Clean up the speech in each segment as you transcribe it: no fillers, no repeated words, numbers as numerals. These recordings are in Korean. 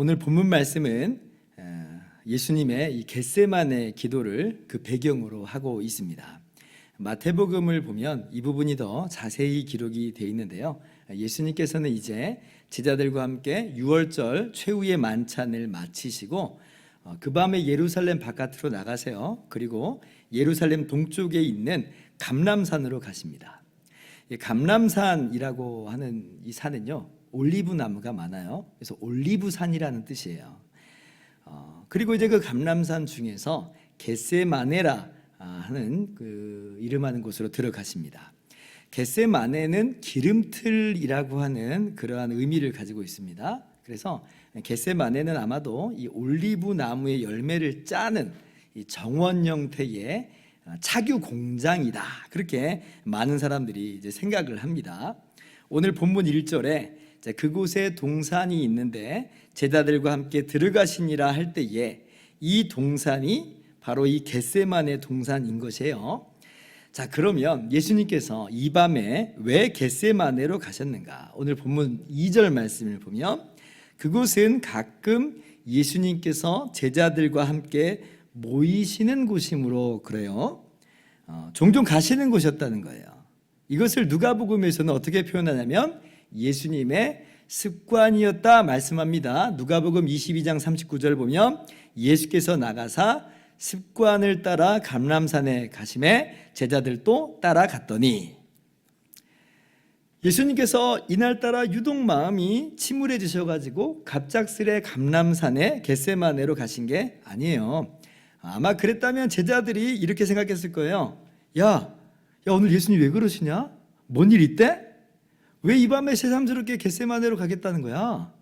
오늘 본문 말씀은 예수님의 이 겟세마네 기도를 그 배경으로 하고 있습니다. 마태복음을 보면 이 부분이 더 자세히 기록이 되어 있는데요. 예수님께서는 이제 제자들과 함께 유월절 최후의 만찬을 마치시고 그 밤에 예루살렘 바깥으로 나가세요. 그리고 예루살렘 동쪽에 있는 감람산으로 가십니다. 감람산이라고 하는 이 산은요, 올리브 나무가 많아요. 그래서 올리브산이라는 뜻이에요. 그리고 이제 그 감람산 중에서 겟세마네라 하는 그 이름하는 곳으로 들어가십니다. 겟세마네는 기름틀이라고 하는 그러한 의미를 가지고 있습니다. 그래서 겟세마네는 아마도 이 올리브 나무의 열매를 짜는 이 정원 형태의 착유 공장이다, 그렇게 많은 사람들이 이제 생각을 합니다. 오늘 본문 1절에 그곳에 동산이 있는데 제자들과 함께 들어가시니라 할 때에 이 동산이 바로 이 겟세마네 동산인 것이에요. 자, 그러면 예수님께서 이 밤에 왜 겟세마네로 가셨는가? 오늘 본문 2절 말씀을 보면 그곳은 가끔 예수님께서 제자들과 함께 모이시는 곳이므로 그래요. 종종 가시는 곳이었다는 거예요. 이것을 누가복음에서는 어떻게 표현하냐면 예수님의 습관이었다 말씀합니다. 누가복음 22장 39절 보면 예수께서 나가사 습관을 따라 감람산에 가심에 제자들도 따라갔더니, 예수님께서 이날따라 유독 마음이 침울해지셔가지고 갑작스레 감람산에 겟세마네로 가신 게 아니에요. 아마 그랬다면 제자들이 이렇게 생각했을 거예요. 야 오늘 예수님 왜 그러시냐? 뭔 일 있대? 왜 이 밤에 새삼스럽게 겟세마네로 가겠다는 거야?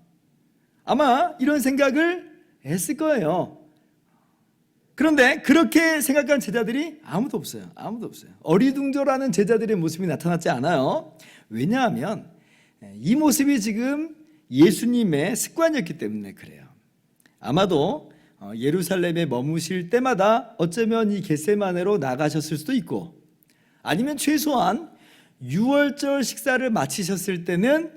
아마 이런 생각을 했을 거예요. 그런데 그렇게 생각한 제자들이 아무도 없어요. 어리둥절하는 제자들의 모습이 나타났지 않아요. 왜냐하면 이 모습이 지금 예수님의 습관이었기 때문에 그래요. 아마도 예루살렘에 머무실 때마다 어쩌면 이 겟세마네로 나가셨을 수도 있고, 아니면 최소한 유월절 식사를 마치셨을 때는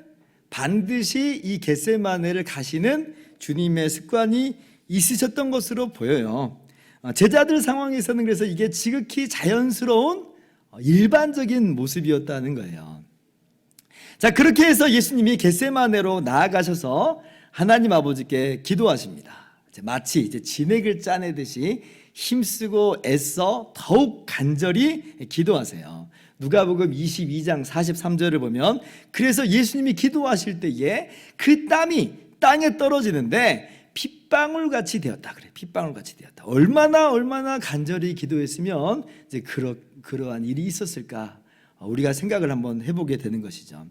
반드시 이 겟세마네를 가시는 주님의 습관이 있으셨던 것으로 보여요. 제자들 상황에서는 그래서 이게 지극히 자연스러운 일반적인 모습이었다는 거예요. 자, 그렇게 해서 예수님이 겟세마네로 나아가셔서 하나님 아버지께 기도하십니다. 마치 이제 진액을 짜내듯이 힘쓰고 애써 더욱 간절히 기도하세요. 누가복음 22장 43절을 보면 그래서 예수님이 기도하실 때에 그 땀이 땅에 떨어지는데 핏방울같이 되었다 그래. 핏방울같이 되었다. 얼마나 간절히 기도했으면 이제 그러한 일이 있었을까? 우리가 생각을 한번 해보게 되는 것이죠.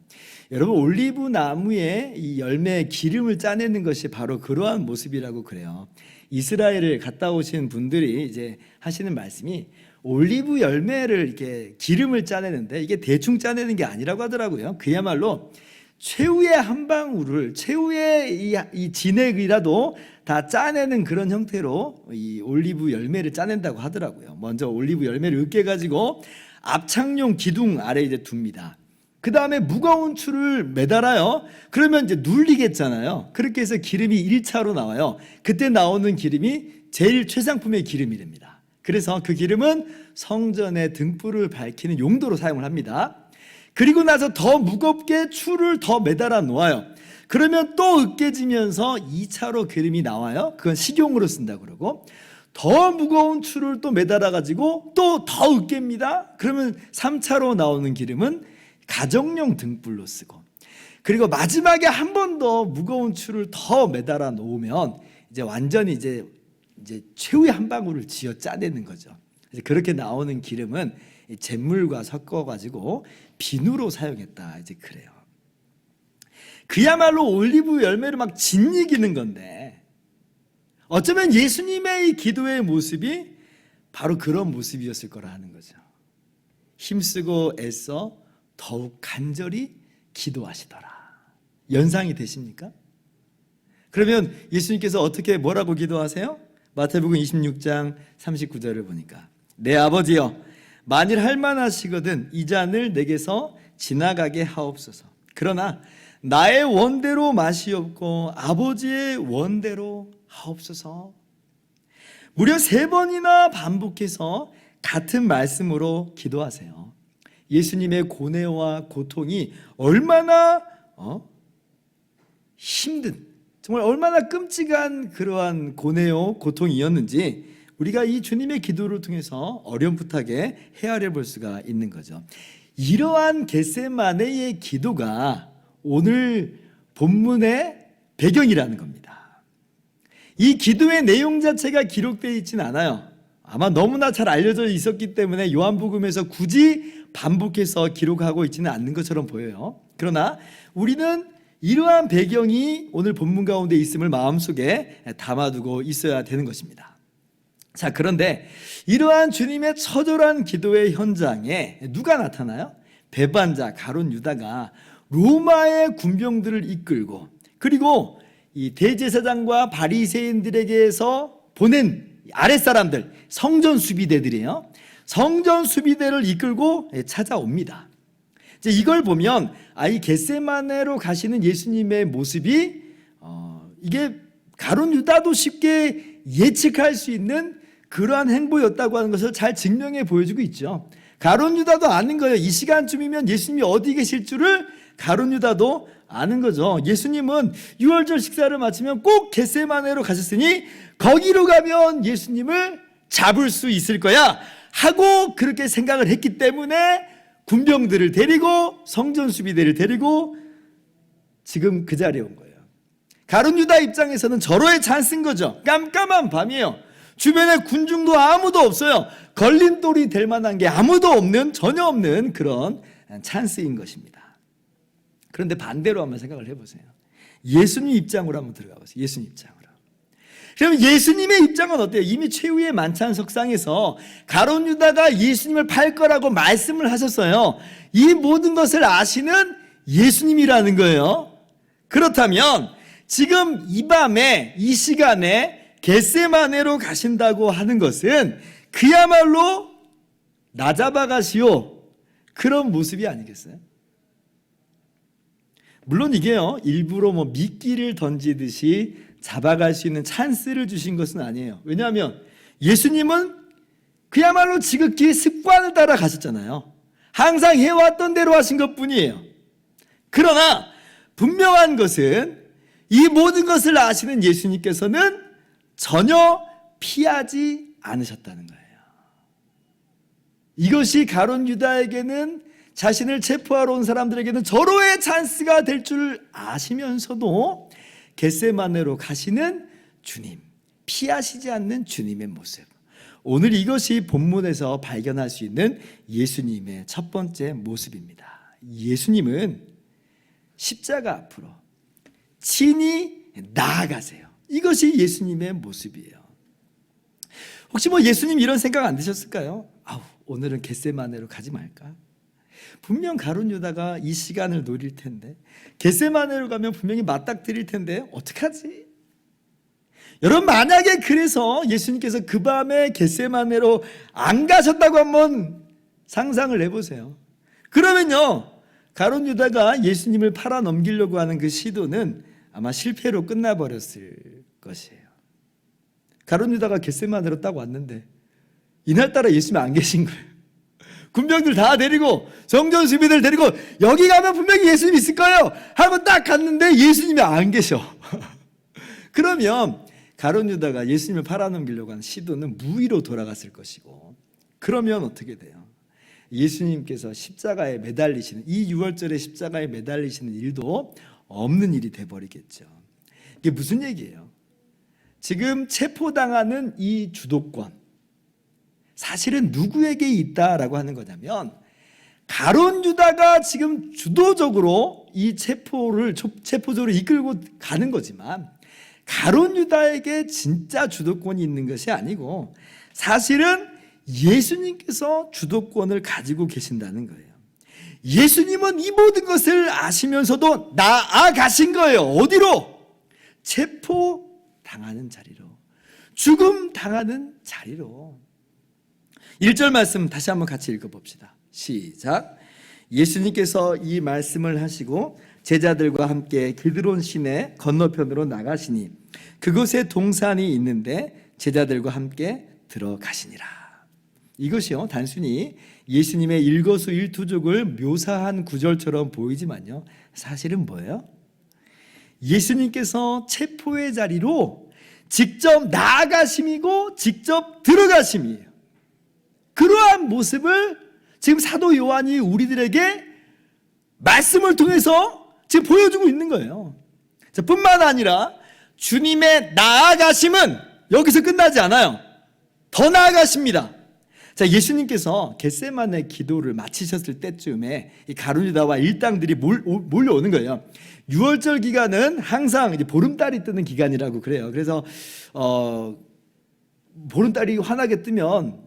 여러분, 올리브 나무의 이 열매의 기름을 짜내는 것이 바로 그러한 모습이라고 그래요. 이스라엘을 갔다 오신 분들이 이제 하시는 말씀이 올리브 열매를 이렇게 기름을 짜내는데 이게 대충 짜내는 게 아니라고 하더라고요. 그야말로 최후의 한 방울을, 최후의 이 진액이라도 다 짜내는 그런 형태로 이 올리브 열매를 짜낸다고 하더라고요. 먼저 올리브 열매를 으깨가지고 압착용 기둥 아래 이제 둡니다. 그 다음에 무거운 줄을 매달아요. 그러면 이제 눌리겠잖아요. 그렇게 해서 기름이 1차로 나와요. 그때 나오는 기름이 제일 최상품의 기름이랍니다. 그래서 그 기름은 성전의 등불을 밝히는 용도로 사용을 합니다. 그리고 나서 더 무겁게 줄을 더 매달아 놓아요. 그러면 또 으깨지면서 2차로 기름이 나와요. 그건 식용으로 쓴다고 그러고, 더 무거운 줄을 또 매달아 가지고 또 더 으깹니다. 그러면 3차로 나오는 기름은 가정용 등불로 쓰고, 그리고 마지막에 한 번 더 무거운 줄을 더 매달아 놓으면 이제 완전히 이제 최후의 한 방울을 쥐어 짜내는 거죠. 그렇게 나오는 기름은 잿물과 섞어 가지고 비누로 사용했다, 이제 그래요. 그야말로 올리브 열매를 막 짓이기는 건데, 어쩌면 예수님의 이 기도의 모습이 바로 그런 모습이었을 거라 하는 거죠. 힘쓰고 애써 더욱 간절히 기도하시더라. 연상이 되십니까? 그러면 예수님께서 어떻게 뭐라고 기도하세요? 마태복음 26장 39절을 보니까 내 아버지여, 만일 할만하시거든 이 잔을 내게서 지나가게 하옵소서. 그러나 나의 원대로 마시옵고 아버지의 원대로 하옵소서. 무려 3번이나 반복해서 같은 말씀으로 기도하세요. 예수님의 고뇌와 고통이 얼마나 힘든, 정말 얼마나 끔찍한 그러한 고뇌요 고통이었는지 우리가 이 주님의 기도를 통해서 어렴풋하게 헤아려 볼 수가 있는 거죠. 이러한 겟세마네의 기도가 오늘 본문의 배경이라는 겁니다. 이 기도의 내용 자체가 기록되어 있지는 않아요. 아마 너무나 잘 알려져 있었기 때문에 요한복음에서 굳이 반복해서 기록하고 있지는 않는 것처럼 보여요. 그러나 우리는 이러한 배경이 오늘 본문 가운데 있음을 마음속에 담아두고 있어야 되는 것입니다. 자, 그런데 이러한 주님의 처절한 기도의 현장에 누가 나타나요? 배반자 가룟 유다가 로마의 군병들을 이끌고, 그리고 이 대제사장과 바리새인들에게서 보낸 아랫사람들, 성전 수비대들이에요. 성전 수비대를 이끌고 찾아옵니다. 이제 이걸 보면 이 겟세마네로 가시는 예수님의 모습이 이게 가룟 유다도 쉽게 예측할 수 있는 그러한 행보였다고 하는 것을 잘 증명해 보여주고 있죠. 가룟 유다도 아는 거예요. 이 시간쯤이면 예수님이 어디 계실 줄을 가룟 유다도 아는 거죠. 예수님은 유월절 식사를 마치면 꼭 겟세마네로 가셨으니 거기로 가면 예수님을 잡을 수 있을 거야 하고 그렇게 생각을 했기 때문에 군병들을 데리고 성전 수비대를 데리고 지금 그 자리에 온 거예요. 가룟 유다 입장에서는 절호의 찬스인 거죠. 깜깜한 밤이에요. 주변에 군중도 아무도 없어요. 걸림돌이 될 만한 게 아무도 없는, 전혀 없는 그런 찬스인 것입니다. 그런데 반대로 한번 생각을 해보세요. 예수님 입장으로 한번 들어가 보세요. 예수님 입장으로. 그럼 예수님의 입장은 어때요? 이미 최후의 만찬석상에서 가룟 유다가 예수님을 팔 거라고 말씀을 하셨어요. 이 모든 것을 아시는 예수님이라는 거예요. 그렇다면 지금 이 밤에 이 시간에 겟세마네로 가신다고 하는 것은 그야말로 나 잡아가시오 그런 모습이 아니겠어요? 물론 이게요, 일부러 미끼를 던지듯이 잡아갈 수 있는 찬스를 주신 것은 아니에요. 왜냐하면 예수님은 그야말로 지극히 습관을 따라 가셨잖아요. 항상 해왔던 대로 하신 것뿐이에요. 그러나 분명한 것은 이 모든 것을 아시는 예수님께서는 전혀 피하지 않으셨다는 거예요. 이것이 가룟 유다에게는, 자신을 체포하러 온 사람들에게는 절호의 찬스가 될 줄 아시면서도 겟세마네로 가시는 주님, 피하시지 않는 주님의 모습. 오늘 이것이 본문에서 발견할 수 있는 예수님의 첫 번째 모습입니다. 예수님은 십자가 앞으로 친히 나아가세요. 이것이 예수님의 모습이에요. 혹시 예수님 이런 생각 안 드셨을까요? 오늘은 겟세마네로 가지 말까? 분명 가룟 유다가 이 시간을 노릴 텐데, 겟세마네로 가면 분명히 맞닥뜨릴 텐데 어떡하지? 여러분, 만약에 그래서 예수님께서 그 밤에 겟세마네로 안 가셨다고 한번 상상을 해보세요. 그러면요, 가룟 유다가 예수님을 팔아 넘기려고 하는 그 시도는 아마 실패로 끝나버렸을 것이에요. 가룟 유다가 겟세마네로 딱 왔는데 이날따라 예수님이 안 계신 거예요. 군병들 다 데리고, 성전 수비들 데리고, 여기 가면 분명히 예수님 있을 거예요 하고 딱 갔는데 예수님이 안 계셔. 그러면 가룟 유다가 예수님을 팔아넘기려고 하는 시도는 무의로 돌아갔을 것이고, 그러면 어떻게 돼요? 예수님께서 십자가에 매달리시는, 이 유월절에 십자가에 매달리시는 일도 없는 일이 돼버리겠죠. 이게 무슨 얘기예요? 지금 체포당하는 이 주도권, 사실은 누구에게 있다라고 하는 거냐면, 가룟 유다가 지금 주도적으로 이 체포조를 이끌고 가는 거지만, 가룟 유다에게 진짜 주도권이 있는 것이 아니고 사실은 예수님께서 주도권을 가지고 계신다는 거예요. 예수님은 이 모든 것을 아시면서도 나아가신 거예요. 어디로? 체포당하는 자리로, 죽음 당하는 자리로. 1절 말씀 다시 한번 같이 읽어봅시다. 시작. 예수님께서 이 말씀을 하시고 제자들과 함께 기드론 시내 건너편으로 나가시니 그곳에 동산이 있는데 제자들과 함께 들어가시니라. 이것이요, 단순히 예수님의 일거수일투족을 묘사한 구절처럼 보이지만요, 사실은 뭐예요? 예수님께서 체포의 자리로 직접 나아가심이고 직접 들어가심이에요. 그러한 모습을 지금 사도 요한이 우리들에게 말씀을 통해서 지금 보여주고 있는 거예요. 자, 뿐만 아니라 주님의 나아가심은 여기서 끝나지 않아요. 더 나아가십니다. 자, 예수님께서 겟세마네 기도를 마치셨을 때쯤에 이 가룟유다와 일당들이 몰려오는 거예요. 6월절 기간은 항상 이제 보름달이 뜨는 기간이라고 그래요. 그래서 보름달이 환하게 뜨면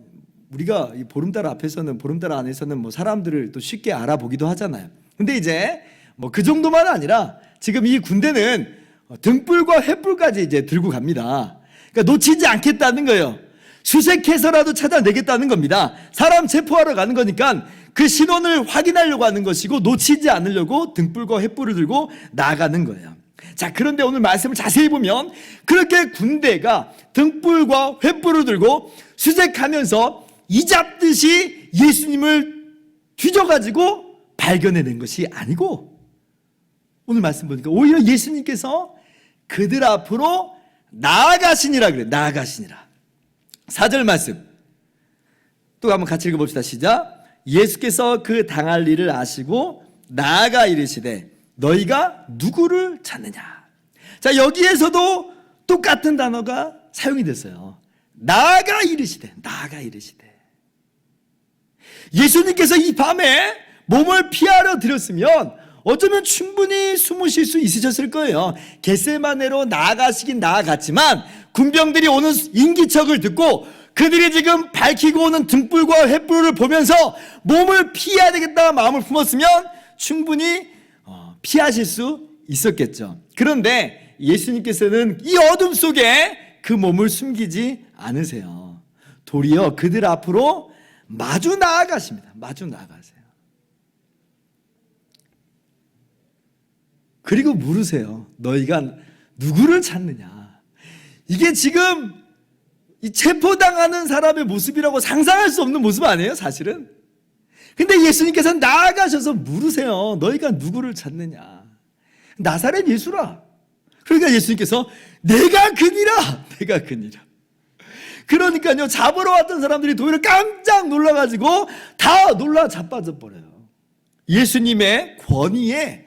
우리가 이 보름달 앞에서는, 보름달 안에서는 뭐 사람들을 또 쉽게 알아보기도 하잖아요. 근데 이제 뭐 그 정도만 아니라 지금 이 군대는 등불과 횃불까지 이제 들고 갑니다. 그러니까 놓치지 않겠다는 거예요. 수색해서라도 찾아내겠다는 겁니다. 사람 체포하러 가는 거니까 그 신원을 확인하려고 하는 것이고 놓치지 않으려고 등불과 횃불을 들고 나가는 거예요. 자, 그런데 오늘 말씀을 자세히 보면 그렇게 군대가 등불과 횃불을 들고 수색하면서 이잡듯이 예수님을 뒤져가지고 발견해낸 것이 아니고, 오늘 말씀 보니까 오히려 예수님께서 그들 앞으로 나아가시니라 그래요. 나아가시니라. 4절 말씀 또 한번 같이 읽어봅시다. 시작. 예수께서 그 당할 일을 아시고 나아가 이르시되 너희가 누구를 찾느냐. 자, 여기에서도 똑같은 단어가 사용이 됐어요. 나아가 이르시되, 나아가 이르시되. 예수님께서 이 밤에 몸을 피하러 들였으면 어쩌면 충분히 숨으실 수 있으셨을 거예요. 겟세마네로 나아가시긴 나아갔지만 군병들이 오는 인기척을 듣고 그들이 지금 밝히고 오는 등불과 횃불을 보면서 몸을 피해야 되겠다 마음을 품었으면 충분히 피하실 수 있었겠죠. 그런데 예수님께서는 이 어둠 속에 그 몸을 숨기지 않으세요. 도리어 그들 앞으로 마주 나아가십니다. 마주 나아가세요. 그리고 물으세요. 너희가 누구를 찾느냐. 이게 지금 이 체포당하는 사람의 모습이라고 상상할 수 없는 모습 아니에요, 사실은? 근데 예수님께서 나아가셔서 물으세요. 너희가 누구를 찾느냐. 나사렛 예수라. 그러니까 예수님께서 내가 그니라. 내가 그니라. 그러니까요, 잡으러 왔던 사람들이 도리어 깜짝 놀라가지고 다 놀라 자빠져 버려요. 예수님의 권위에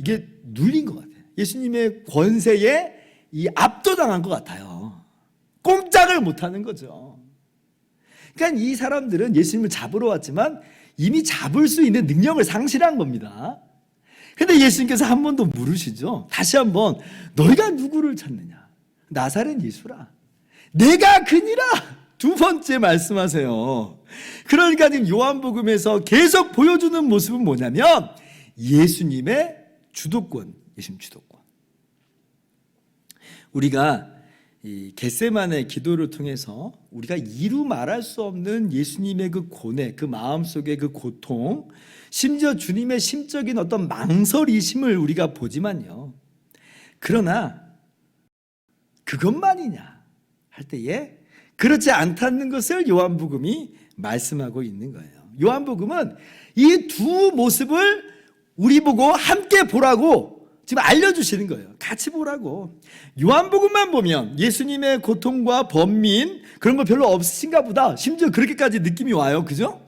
이게 눌린 것 같아요. 예수님의 권세에 이 압도당한 것 같아요. 꼼짝을 못하는 거죠. 그러니까 이 사람들은 예수님을 잡으러 왔지만 이미 잡을 수 있는 능력을 상실한 겁니다. 근데 예수님께서 한 번 더 물으시죠. 다시 한번 너희가 누구를 찾느냐. 나사렛 예수라. 내가 그니라. 두 번째 말씀하세요. 그러니까 지금 요한복음에서 계속 보여주는 모습은 뭐냐면 예수님의 주도권, 예수님 주도권. 우리가 이 겟세마네 기도를 통해서 우리가 이루 말할 수 없는 예수님의 그 고뇌, 그 마음속의 그 고통, 심지어 주님의 심적인 어떤 망설이심을 우리가 보지만요. 그러나 그것만이냐 할 때에 그렇지 않다는 것을 요한복음이 말씀하고 있는 거예요. 요한복음은 이 두 모습을 우리 보고 함께 보라고 지금 알려주시는 거예요. 같이 보라고. 요한복음만 보면 예수님의 고통과 번민 그런 거 별로 없으신가 보다. 심지어 그렇게까지 느낌이 와요. 그죠?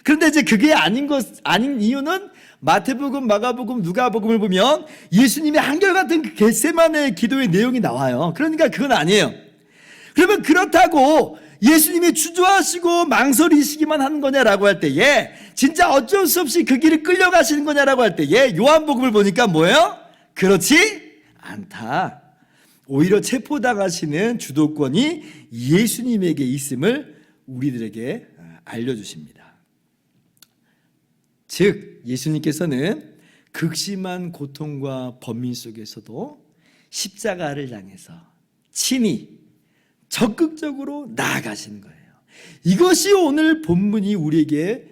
그런데 이제 그게 아닌 이유는 마태복음, 마가복음, 누가복음을 보면 예수님의 한결같은 그 겟세마네 기도의 내용이 나와요. 그러니까 그건 아니에요. 그러면 그렇다고 예수님이 주저하시고 망설이시기만 하는 거냐라고 할 때에 진짜 어쩔 수 없이 그 길을 끌려가시는 거냐라고 할 때에 요한복음을 보니까 뭐예요? 그렇지 않다. 오히려 체포당하시는 주도권이 예수님에게 있음을 우리들에게 알려주십니다. 즉 예수님께서는 극심한 고통과 번민 속에서도 십자가를 향해서 친히 적극적으로 나아가시는 거예요. 이것이 오늘 본문이 우리에게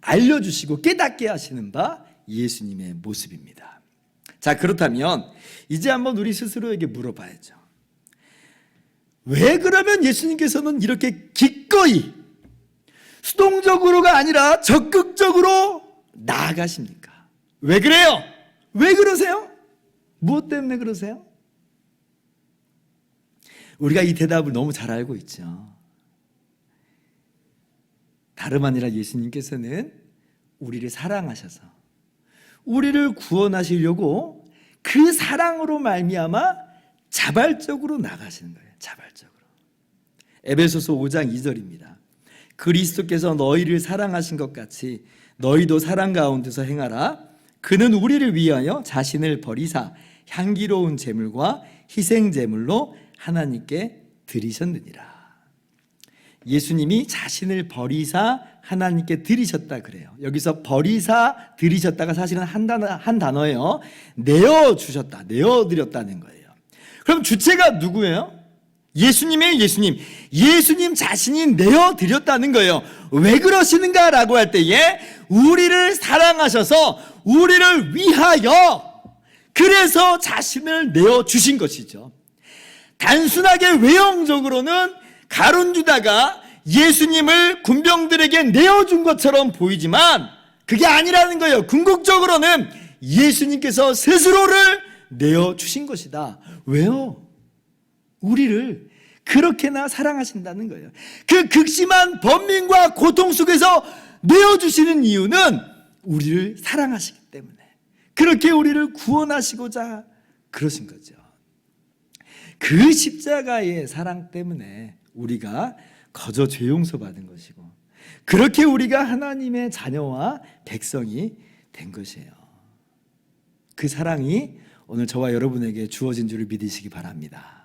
알려주시고 깨닫게 하시는 바 예수님의 모습입니다. 자, 그렇다면 이제 한번 우리 스스로에게 물어봐야죠. 왜 그러면 예수님께서는 이렇게 기꺼이 수동적으로가 아니라 적극적으로 나아가십니까? 왜 그래요? 왜 그러세요? 무엇 때문에 그러세요? 우리가 이 대답을 너무 잘 알고 있죠. 다름 아니라 예수님께서는 우리를 사랑하셔서 우리를 구원하시려고 그 사랑으로 말미암아 자발적으로 나가시는 거예요. 자발적으로. 에베소서 5장 2절입니다. 그리스도께서 너희를 사랑하신 것 같이 너희도 사랑 가운데서 행하라. 그는 우리를 위하여 자신을 버리사 향기로운 제물과 희생 제물로 하나님께 드리셨느니라. 예수님이 자신을 버리사 하나님께 드리셨다 그래요. 여기서 버리사 드리셨다가 사실은 한 단어예요. 내어주셨다, 내어드렸다는 거예요. 그럼 주체가 누구예요? 예수님이에요. 예수님 자신이 내어드렸다는 거예요. 왜 그러시는가 라고 할 때에 우리를 사랑하셔서 우리를 위하여 그래서 자신을 내어주신 것이죠. 단순하게 외형적으로는 가룟 유다가 예수님을 군병들에게 내어준 것처럼 보이지만 그게 아니라는 거예요. 궁극적으로는 예수님께서 스스로를 내어주신 것이다. 왜요? 우리를 그렇게나 사랑하신다는 거예요. 그 극심한 번민과 고통 속에서 내어주시는 이유는 우리를 사랑하시기 때문에, 그렇게 우리를 구원하시고자 그러신 거죠. 그 십자가의 사랑 때문에 우리가 거저 죄 용서받은 것이고, 그렇게 우리가 하나님의 자녀와 백성이 된 것이에요. 그 사랑이 오늘 저와 여러분에게 주어진 줄을 믿으시기 바랍니다.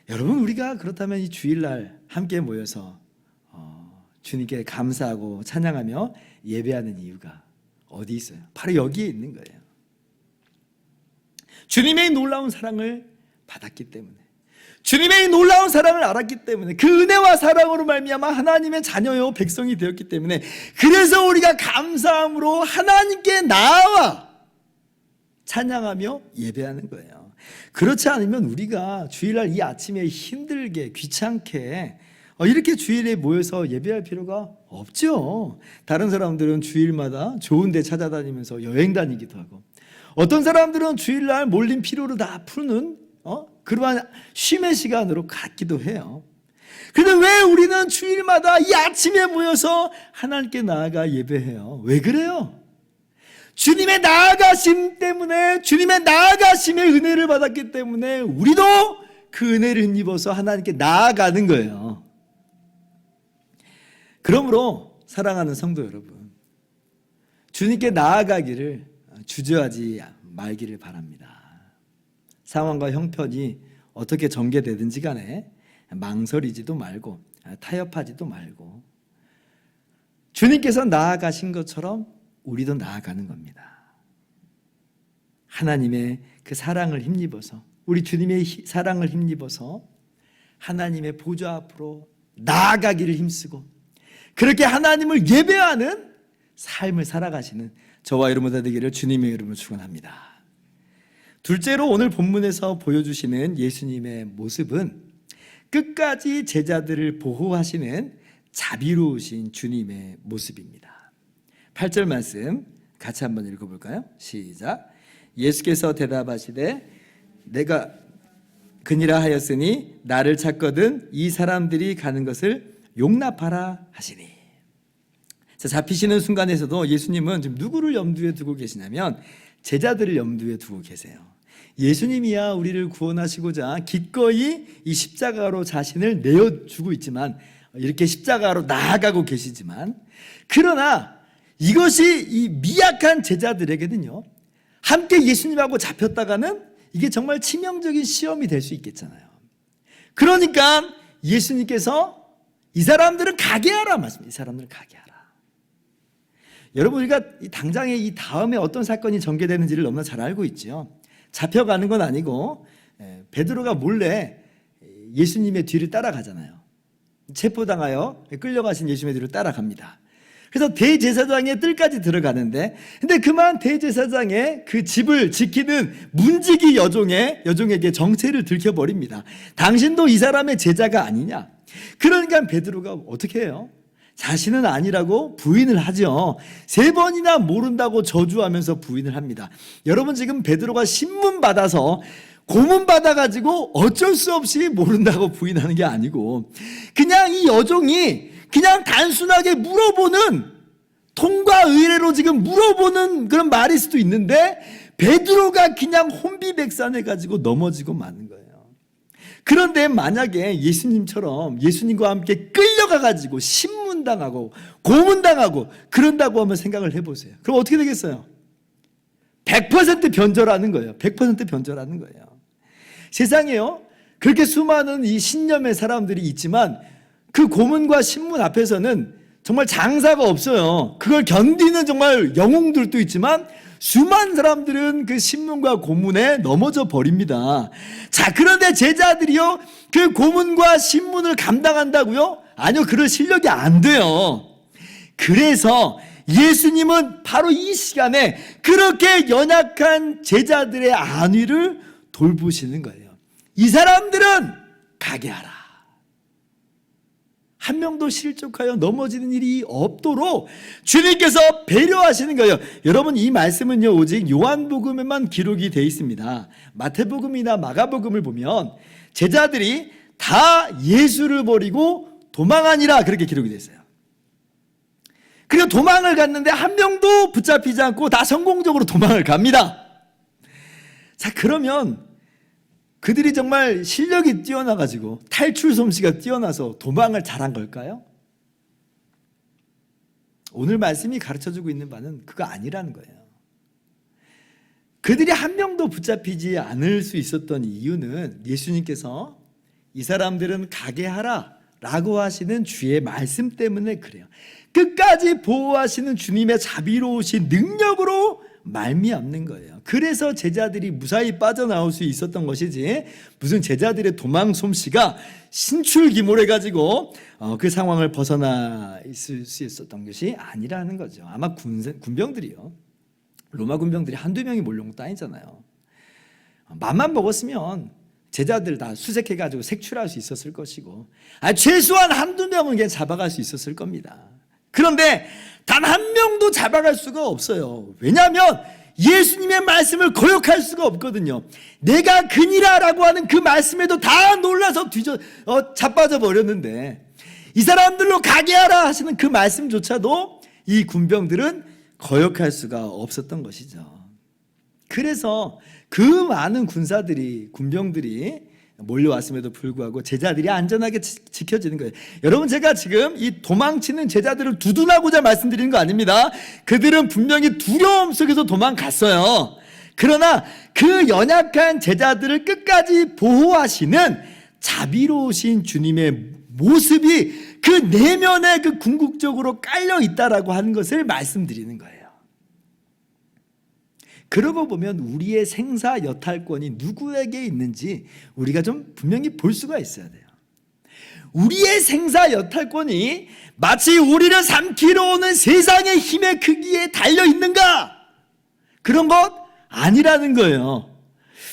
여러분, 우리가 그렇다면 이 주일날 함께 모여서 주님께 감사하고 찬양하며 예배하는 이유가 어디 있어요? 바로 여기에 있는 거예요. 주님의 놀라운 사랑을 받았기 때문에, 주님의 놀라운 사랑을 알았기 때문에, 그 은혜와 사랑으로 말미암아 하나님의 자녀요 백성이 되었기 때문에, 그래서 우리가 감사함으로 하나님께 나와 찬양하며 예배하는 거예요. 그렇지 않으면 우리가 주일날 이 아침에 힘들게 귀찮게 이렇게 주일에 모여서 예배할 필요가 없죠. 다른 사람들은 주일마다 좋은 데 찾아다니면서 여행 다니기도 하고, 어떤 사람들은 주일날 몰린 피로를 다 푸는 그러한 쉼의 시간으로 갖기도 해요. 그런데 왜 우리는 주일마다 이 아침에 모여서 하나님께 나아가 예배해요? 왜 그래요? 주님의 나아가심 때문에, 주님의 나아가심의 은혜를 받았기 때문에 우리도 그 은혜를 힘입어서 하나님께 나아가는 거예요. 그러므로 사랑하는 성도 여러분, 주님께 나아가기를 주저하지 말기를 바랍니다. 상황과 형편이 어떻게 전개되든지 간에 망설이지도 말고 타협하지도 말고, 주님께서 나아가신 것처럼 우리도 나아가는 겁니다. 하나님의 그 사랑을 힘입어서, 우리 주님의 사랑을 힘입어서 하나님의 보좌 앞으로 나아가기를 힘쓰고, 그렇게 하나님을 예배하는 삶을 살아가시는 저와 여러분 되기를 주님의 이름으로 축원합니다. 둘째로 오늘 본문에서 보여주시는 예수님의 모습은 끝까지 제자들을 보호하시는 자비로우신 주님의 모습입니다. 8절 말씀 같이 한번 읽어볼까요? 시작. 예수께서 대답하시되 내가 그니라 하였으니 나를 찾거든 이 사람들이 가는 것을 용납하라 하시니. 자, 잡히시는 순간에서도 예수님은 지금 누구를 염두에 두고 계시냐면 제자들을 염두에 두고 계세요. 예수님이야 우리를 구원하시고자 기꺼이 이 십자가로 자신을 내어주고 있지만, 이렇게 십자가로 나아가고 계시지만, 그러나 이것이 이 미약한 제자들에게는요, 함께 예수님하고 잡혔다가는 이게 정말 치명적인 시험이 될 수 있겠잖아요. 그러니까 예수님께서 이 사람들은 가게 하라 말씀입니다. 이 사람들은 가게 하라. 여러분, 우리가 당장에 이 다음에 어떤 사건이 전개되는지를 너무나 잘 알고 있죠. 잡혀가는 건 아니고 베드로가 몰래 예수님의 뒤를 따라가잖아요. 체포당하여 끌려가신 예수님의 뒤를 따라갑니다. 그래서 대제사장의 뜰까지 들어가는데, 근데 그만 대제사장의 그 집을 지키는 문지기 여종에게 정체를 들켜버립니다. 당신도 이 사람의 제자가 아니냐? 그러니까 베드로가 어떻게 해요? 자신은 아니라고 부인을 하죠. 3번이나 모른다고 저주하면서 부인을 합니다. 여러분, 지금 베드로가 신문 받아서 고문 받아가지고 어쩔 수 없이 모른다고 부인하는 게 아니고, 그냥 이 여종이 그냥 단순하게 물어보는, 통과 의례로 지금 물어보는 그런 말일 수도 있는데, 베드로가 그냥 혼비백산해가지고 넘어지고 마는 거예요. 그런데 만약에 예수님처럼 예수님과 함께 끌려가가지고 신문당하고 고문당하고 그런다고 한번 생각을 해보세요. 그럼 어떻게 되겠어요? 100% 변절하는 거예요. 100% 변절하는 거예요. 세상에요, 그렇게 수많은 이 신념의 사람들이 있지만 그 고문과 신문 앞에서는 정말 장사가 없어요. 그걸 견디는 정말 영웅들도 있지만 수많은 사람들은 그 신문과 고문에 넘어져 버립니다. 자, 그런데 제자들이요, 그 고문과 신문을 감당한다고요? 아니요, 그럴 실력이 안 돼요. 그래서 예수님은 바로 이 시간에 그렇게 연약한 제자들의 안위를 돌보시는 거예요. 이 사람들은 가게 하라. 한 명도 실족하여 넘어지는 일이 없도록 주님께서 배려하시는 거예요. 여러분, 이 말씀은요, 오직 요한복음에만 기록이 되어 있습니다. 마태복음이나 마가복음을 보면 제자들이 다 예수를 버리고 도망하니라 그렇게 기록이 되어 있어요. 그리고 도망을 갔는데 한 명도 붙잡히지 않고 다 성공적으로 도망을 갑니다. 자, 그러면 그들이 정말 실력이 뛰어나가지고 탈출 솜씨가 뛰어나서 도망을 잘한 걸까요? 오늘 말씀이 가르쳐주고 있는 바는 그거 아니라는 거예요. 그들이 한 명도 붙잡히지 않을 수 있었던 이유는 예수님께서 이 사람들은 가게 하라 라고 하시는 주의 말씀 때문에 그래요. 끝까지 보호하시는 주님의 자비로우신 능력으로 말미암는 거예요. 그래서 제자들이 무사히 빠져나올 수 있었던 것이지, 무슨 제자들의 도망 솜씨가 신출귀몰해가지고 그 상황을 벗어나 있을 수 있었던 것이 아니라는 거죠. 아마 군병들이요, 로마 군병들이 한두 명이 몰려온 것도 아니잖아요. 맘만 먹었으면 제자들 다 수색해가지고 색출할 수 있었을 것이고, 최소한 한두 명은 그냥 잡아갈 수 있었을 겁니다. 그런데 단 한 명도 잡아갈 수가 없어요. 왜냐하면 예수님의 말씀을 거역할 수가 없거든요. 내가 그니라라고 하는 그 말씀에도 다 놀라서 자빠져 버렸는데, 이 사람들로 가게 하라 하시는 그 말씀조차도 이 군병들은 거역할 수가 없었던 것이죠. 그래서 그 많은 군병들이 몰려왔음에도 불구하고 제자들이 안전하게 지켜지는 거예요. 여러분, 제가 지금 이 도망치는 제자들을 두둔하고자 말씀드리는 거 아닙니다. 그들은 분명히 두려움 속에서 도망갔어요. 그러나 그 연약한 제자들을 끝까지 보호하시는 자비로우신 주님의 모습이 그 내면에 그 궁극적으로 깔려 있다라고 하는 것을 말씀드리는 거예요. 그러고 보면 우리의 생사 여탈권이 누구에게 있는지 우리가 좀 분명히 볼 수가 있어야 돼요. 우리의 생사 여탈권이 마치 우리를 삼키러 오는 세상의 힘의 크기에 달려 있는가? 그런 것 아니라는 거예요.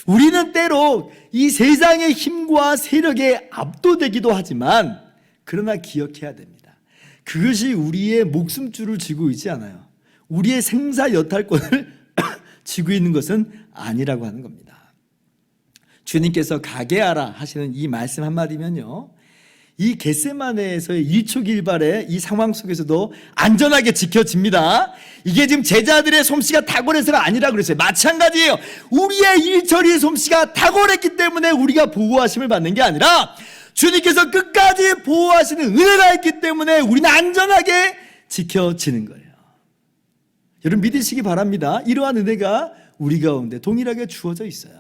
우리는 때로 이 세상의 힘과 세력에 압도되기도 하지만, 그러나 기억해야 됩니다. 그것이 우리의 목숨줄을 쥐고 있지 않아요. 우리의 생사 여탈권을 지고 있는 것은 아니라고 하는 겁니다. 주님께서 가게 하라 하시는 이 말씀 한마디면요, 이 겟세마네에서의 일촉일발의 이 상황 속에서도 안전하게 지켜집니다. 이게 지금 제자들의 솜씨가 탁월해서가 아니라 그랬어요. 마찬가지예요. 우리의 일처리의 솜씨가 탁월했기 때문에 우리가 보호하심을 받는 게 아니라, 주님께서 끝까지 보호하시는 은혜가 있기 때문에 우리는 안전하게 지켜지는 거예요. 여러분, 믿으시기 바랍니다. 이러한 은혜가 우리 가운데 동일하게 주어져 있어요.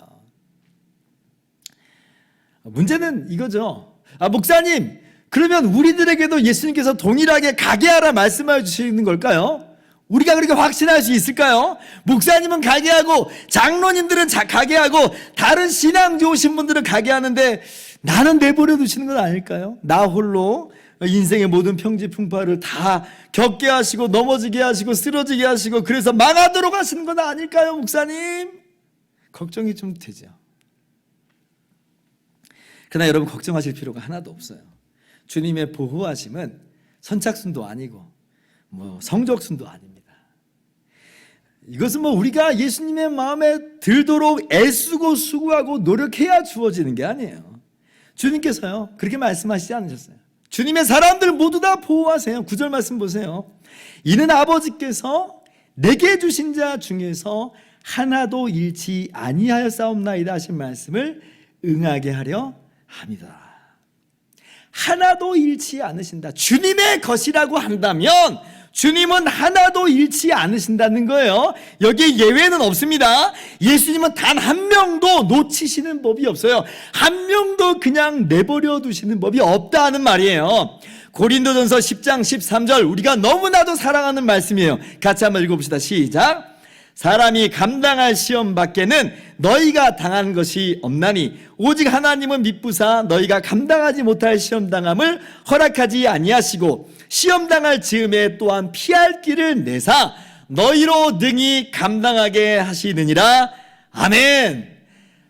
문제는 이거죠. 목사님, 그러면 우리들에게도 예수님께서 동일하게 가게 하라 말씀해 주시는 걸까요? 우리가 그렇게 확신할 수 있을까요? 목사님은 가게 하고 장로님들은 가게 하고 다른 신앙 좋으신 분들은 가게 하는데 나는 내버려 두시는 건 아닐까요? 나 홀로 인생의 모든 평지풍파를 다 겪게 하시고 넘어지게 하시고 쓰러지게 하시고 그래서 망하도록 하시는 건 아닐까요, 목사님? 걱정이 좀 되죠. 그러나 여러분 걱정하실 필요가 하나도 없어요. 주님의 보호하심은 선착순도 아니고 성적순도 아닙니다. 이것은 우리가 예수님의 마음에 들도록 애쓰고 수고하고 노력해야 주어지는 게 아니에요. 주님께서요 그렇게 말씀하시지 않으셨어요. 주님의 사람들 모두 다 보호하세요. 9절 말씀 보세요. 이는 아버지께서 내게 주신 자 중에서 하나도 잃지 아니하였사옵나이다 하신 말씀을 응하게 하려 합니다. 하나도 잃지 않으신다. 주님의 것이라고 한다면 주님은 하나도 잃지 않으신다는 거예요. 여기에 예외는 없습니다. 예수님은 단 한 명도 놓치시는 법이 없어요. 한 명도 그냥 내버려 두시는 법이 없다는 말이에요. 고린도전서 10장 13절 우리가 너무나도 사랑하는 말씀이에요. 같이 한번 읽어봅시다. 시작. 사람이 감당할 시험 밖에는 너희가 당한 것이 없나니 오직 하나님은 미쁘사 너희가 감당하지 못할 시험당함을 허락하지 아니하시고 시험당할 즈음에 또한 피할 길을 내사 너희로 능히 감당하게 하시느니라. 아멘.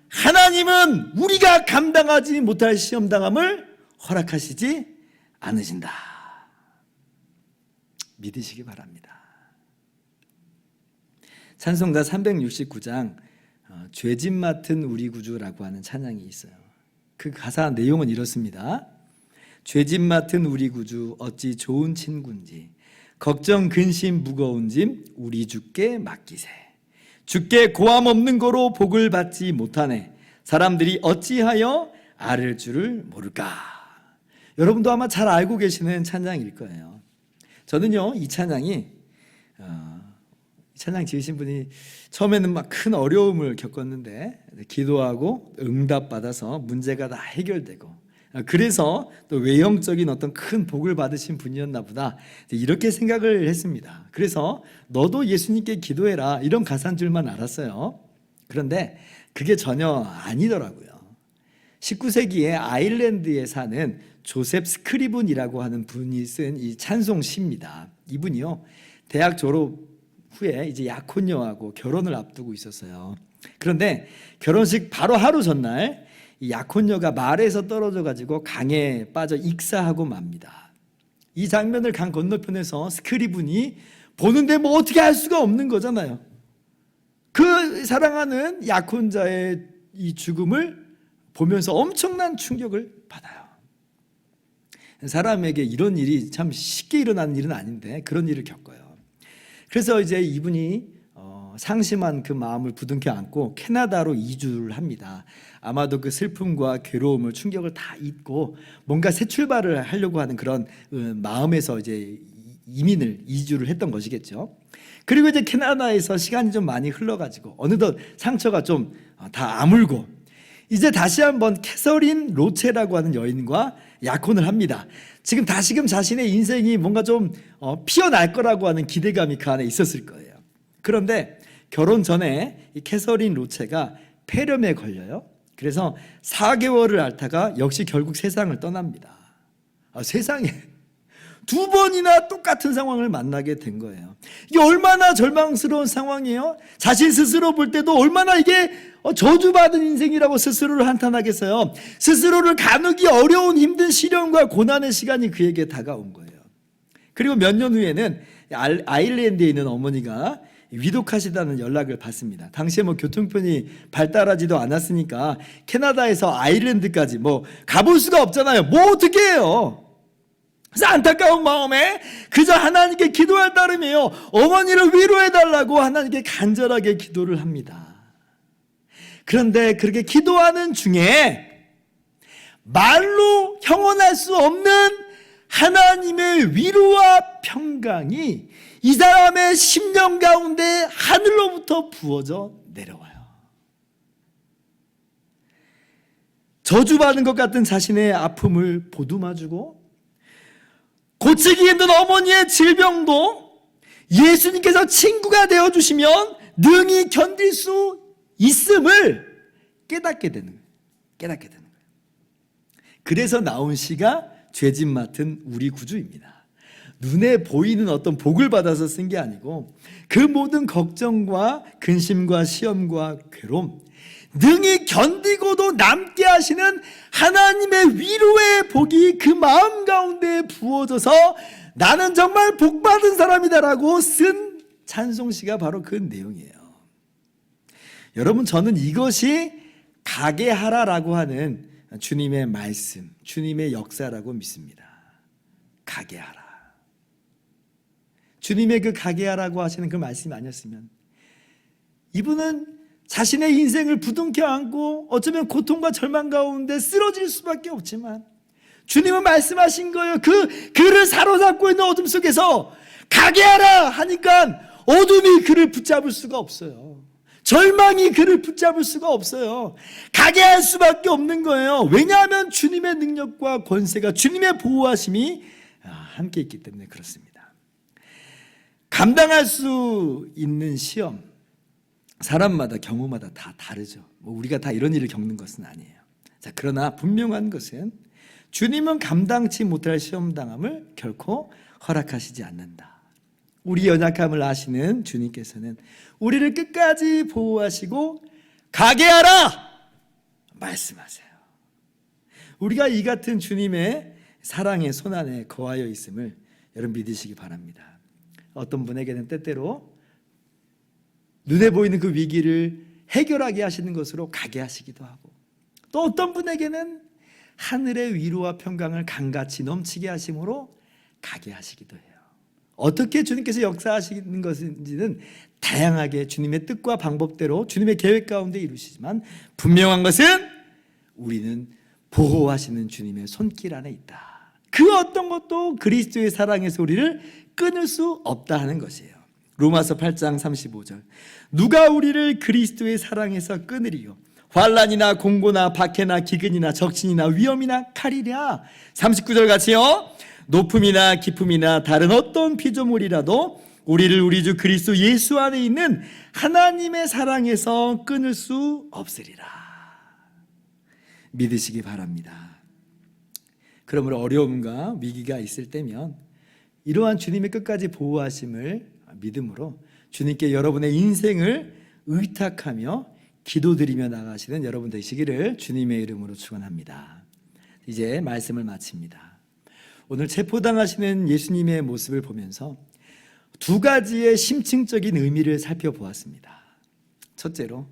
하나님은 우리가 감당하지 못할 시험당함을 허락하시지 않으신다. 믿으시기 바랍니다. 찬송가 369장 죄짐 맡은 우리 구주라고 하는 찬양이 있어요. 그 가사 내용은 이렇습니다. 죄짐 맡은 우리 구주 어찌 좋은 친구인지 걱정 근심 무거운 짐 우리 주께 맡기세. 주께 고함 없는 거로 복을 받지 못하네. 사람들이 어찌하여 앓을 줄을 모를까. 여러분도 아마 잘 알고 계시는 찬양일 거예요. 저는요 이 찬양이 찬양 지으신 분이 처음에는 막 큰 어려움을 겪었는데 기도하고 응답받아서 문제가 다 해결되고 그래서 또 외형적인 어떤 큰 복을 받으신 분이었나 보다 이렇게 생각을 했습니다. 그래서 너도 예수님께 기도해라 이런 가사인 줄만 알았어요. 그런데 그게 전혀 아니더라고요. 19세기에 아일랜드에 사는 조셉 스크리븐이라고 하는 분이 쓴 이 찬송 시입니다. 이분이요 대학 졸업 후에 이제 약혼녀하고 결혼을 앞두고 있었어요. 그런데 결혼식 바로 하루 전날 이 약혼녀가 말에서 떨어져 가지고 강에 빠져 익사하고 맙니다. 이 장면을 강 건너편에서 스크리븐이 보는데 어떻게 할 수가 없는 거잖아요. 그 사랑하는 약혼자의 이 죽음을 보면서 엄청난 충격을 받아요. 사람에게 이런 일이 참 쉽게 일어나는 일은 아닌데 그런 일을 겪어요. 그래서 이제 이분이 상심한 그 마음을 부둥켜 안고 캐나다로 이주를 합니다. 아마도 그 슬픔과 괴로움을 충격을 다 잊고 뭔가 새 출발을 하려고 하는 그런 마음에서 이제 이주를 했던 것이겠죠. 그리고 이제 캐나다에서 시간이 좀 많이 흘러가지고 어느덧 상처가 좀 다 아물고 이제 다시 한번 캐서린 로체라고 하는 여인과 약혼을 합니다. 지금 다시금 자신의 인생이 뭔가 좀 피어날 거라고 하는 기대감이 그 안에 있었을 거예요. 그런데 결혼 전에 이 캐서린 로체가 폐렴에 걸려요. 그래서 4개월을 앓다가 역시 결국 세상을 떠납니다. 세상에 두 번이나 똑같은 상황을 만나게 된 거예요. 이게 얼마나 절망스러운 상황이에요. 자신 스스로 볼 때도 얼마나 이게 저주받은 인생이라고 스스로를 한탄하겠어요. 스스로를 가누기 어려운 힘든 시련과 고난의 시간이 그에게 다가온 거예요. 그리고 몇 년 후에는 아일랜드에 있는 어머니가 위독하시다는 연락을 받습니다. 당시에 교통편이 발달하지도 않았으니까 캐나다에서 아일랜드까지 가볼 수가 없잖아요. 어떻게 해요? 그래서 안타까운 마음에 그저 하나님께 기도할 따름이에요. 어머니를 위로해달라고 하나님께 간절하게 기도를 합니다. 그런데 그렇게 기도하는 중에 말로 형언할 수 없는 하나님의 위로와 평강이 이 사람의 심령 가운데 하늘로부터 부어져 내려와요. 저주받은 것 같은 자신의 아픔을 보듬어주고 고치기 힘든 어머니의 질병도 예수님께서 친구가 되어주시면 능히 견딜 수 있음을 깨닫게 되는 거예요. 그래서 나온 시가 죄짐 맡은 우리 구주입니다. 눈에 보이는 어떤 복을 받아서 쓴 게 아니고 그 모든 걱정과 근심과 시험과 괴로움 능히 견디고도 남게 하시는 하나님의 위로의 복이 그 마음 가운데 부어져서 나는 정말 복받은 사람이다라고 쓴 찬송시가 바로 그 내용이에요. 여러분, 저는 이것이 가게 하라라고 하는 주님의 말씀, 주님의 역사라고 믿습니다. 가게 하라. 주님의 그 가게 하라고 하시는 그 말씀이 아니었으면 이분은 자신의 인생을 부둥켜 안고 어쩌면 고통과 절망 가운데 쓰러질 수밖에 없지만 주님은 말씀하신 거예요. 그를 사로잡고 있는 어둠 속에서 가게 하라 하니까 어둠이 그를 붙잡을 수가 없어요. 절망이 그를 붙잡을 수가 없어요. 가게 할 수밖에 없는 거예요. 왜냐하면 주님의 능력과 권세가, 주님의 보호하심이 함께 있기 때문에 그렇습니다. 감당할 수 있는 시험, 사람마다 경우마다 다 다르죠. 우리가 다 이런 일을 겪는 것은 아니에요. 자, 그러나 분명한 것은 주님은 감당치 못할 시험당함을 결코 허락하시지 않는다. 우리 연약함을 아시는 주님께서는 우리를 끝까지 보호하시고 가게 하라 말씀하세요. 우리가 이 같은 주님의 사랑의 손안에 거하여 있음을 여러분 믿으시기 바랍니다. 어떤 분에게는 때때로 눈에 보이는 그 위기를 해결하게 하시는 것으로 가게 하시기도 하고, 또 어떤 분에게는 하늘의 위로와 평강을 강같이 넘치게 하심으로 가게 하시기도 해요. 어떻게 주님께서 역사하시는 것인지는 다양하게 주님의 뜻과 방법대로 주님의 계획 가운데 이루시지만 분명한 것은 우리는 보호하시는 주님의 손길 안에 있다. 그 어떤 것도 그리스도의 사랑에서 우리를 끊을 수 없다 하는 것이에요. 로마서 8장 35절 누가 우리를 그리스도의 사랑에서 끊으리요? 환난이나 공고나 박해나 기근이나 적신이나 위험이나 칼이랴. 39절 같이요. 높음이나 깊음이나 다른 어떤 피조물이라도 우리를 우리 주 그리스도 예수 안에 있는 하나님의 사랑에서 끊을 수 없으리라. 믿으시기 바랍니다. 그러므로 어려움과 위기가 있을 때면 이러한 주님의 끝까지 보호하심을 믿음으로 주님께 여러분의 인생을 의탁하며 기도드리며 나가시는 여러분 되시기를 주님의 이름으로 축원합니다. 이제 말씀을 마칩니다. 오늘 체포당하시는 예수님의 모습을 보면서 두 가지의 심층적인 의미를 살펴보았습니다. 첫째로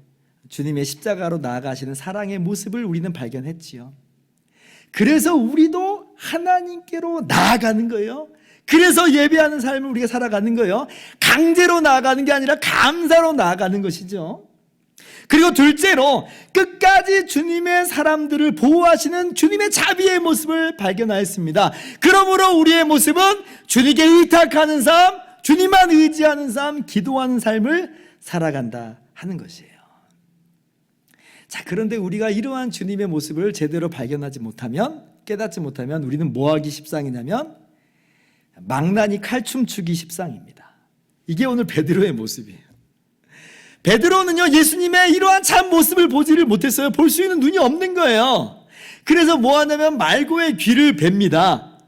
주님의 십자가로 나아가시는 사랑의 모습을 우리는 발견했지요. 그래서 우리도 하나님께로 나아가는 거예요. 그래서 예배하는 삶을 우리가 살아가는 거예요. 강제로 나아가는 게 아니라 감사로 나아가는 것이죠. 그리고 둘째로 끝까지 주님의 사람들을 보호하시는 주님의 자비의 모습을 발견하였습니다. 그러므로 우리의 모습은 주님께 의탁하는 삶, 주님만 의지하는 삶, 기도하는 삶을 살아간다 하는 것이에요. 자, 그런데 우리가 이러한 주님의 모습을 제대로 발견하지 못하면, 깨닫지 못하면 우리는 뭐 하기 십상이냐면 망나니 칼춤추기 십상입니다. 이게 오늘 베드로의 모습이에요. 베드로는요, 예수님의 이러한 참 모습을 보지를 못했어요. 볼 수 있는 눈이 없는 거예요. 그래서 뭐 하냐면 말고의 귀를 뱁니다.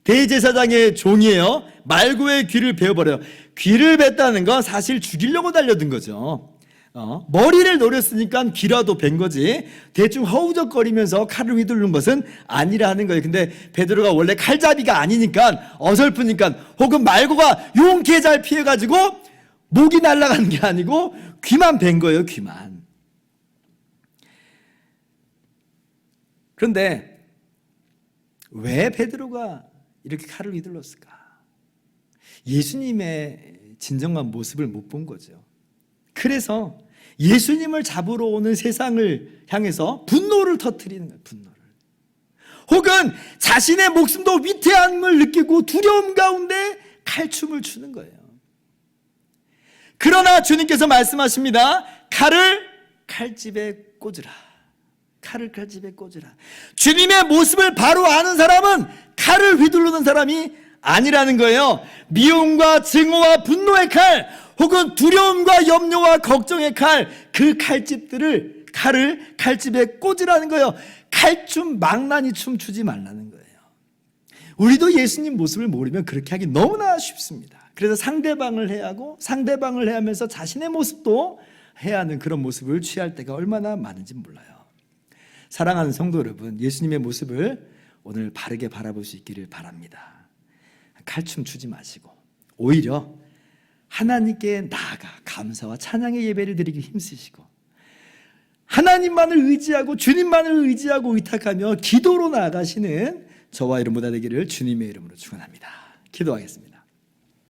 대제사장의 종이에요. 말고의 귀를 베어버려요. 귀를 뱉다는 건 사실 죽이려고 달려든 거죠. 머리를 노렸으니까 귀라도 벤 거지 대충 허우적거리면서 칼을 휘두르는 것은 아니라 하는 거예요. 근데 베드로가 원래 칼잡이가 아니니까 어설프니까 혹은 말고가 용케 잘 피해가지고 목이 날아간 게 아니고 귀만 벤 거예요. 귀만. 그런데 왜 베드로가 이렇게 칼을 휘둘렀을까? 예수님의 진정한 모습을 못 본 거죠. 그래서 예수님을 잡으러 오는 세상을 향해서 분노를 터뜨리는 거예요. 분노를. 혹은 자신의 목숨도 위태함을 느끼고 두려움 가운데 칼춤을 추는 거예요. 그러나 주님께서 말씀하십니다. 칼을 칼집에 꽂으라. 칼을 칼집에 꽂으라. 주님의 모습을 바로 아는 사람은 칼을 휘두르는 사람이 아니라는 거예요. 미움과 증오와 분노의 칼, 혹은 두려움과 염려와 걱정의 칼, 그 칼집들을 칼을 칼집에 꽂으라는 거예요. 칼춤, 망나니 춤 추지 말라는 거예요. 우리도 예수님 모습을 모르면 그렇게 하기 너무나 쉽습니다. 그래서 상대방을 해야 하고 상대방을 해야 하면서 자신의 모습도 해야 하는 그런 모습을 취할 때가 얼마나 많은지 몰라요. 사랑하는 성도 여러분, 예수님의 모습을 오늘 바르게 바라볼 수 있기를 바랍니다. 칼춤 추지 마시고 오히려 하나님께 나아가 감사와 찬양의 예배를 드리기 힘쓰시고 하나님만을 의지하고 주님만을 의지하고 의탁하며 기도로 나아가시는 저와 여러분 다 되기를 주님의 이름으로 축원합니다. 기도하겠습니다.